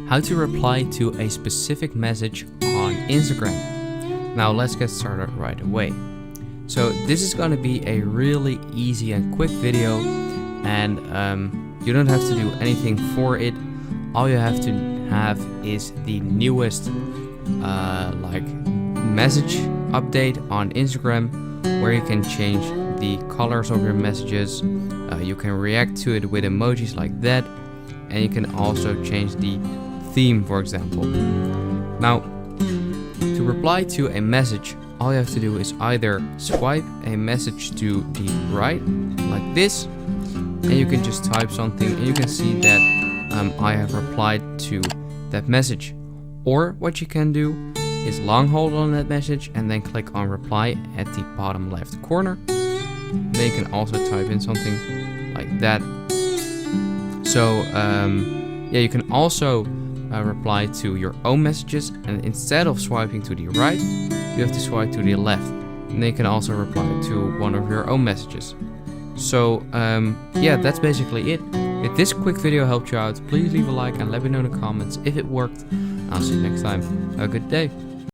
how to reply to a specific message on Instagram. Now let's get started right away. So this is going to be a really easy and quick video, and you don't have to do anything for it. All you have to have is the newest message update on Instagram, where you can change the colors of your messages. You can react to it with emojis like that, and you can also change the theme, for example. Now, to reply to a message, all you have to do is either swipe a message to the right, like this, and you can just type something, and you can see that I have replied to that message. Or what you can do is long hold on that message and then click on reply at the bottom left corner. Then you can also type in something like that. So yeah, you can also reply to your own messages, and instead of swiping to the right, you have to swipe to the left, and then you can also reply to one of your own messages. So yeah, that's basically it. If this quick video helped you out, please leave a like and let me know in the comments if it worked. I'll see you next time. Have a good day.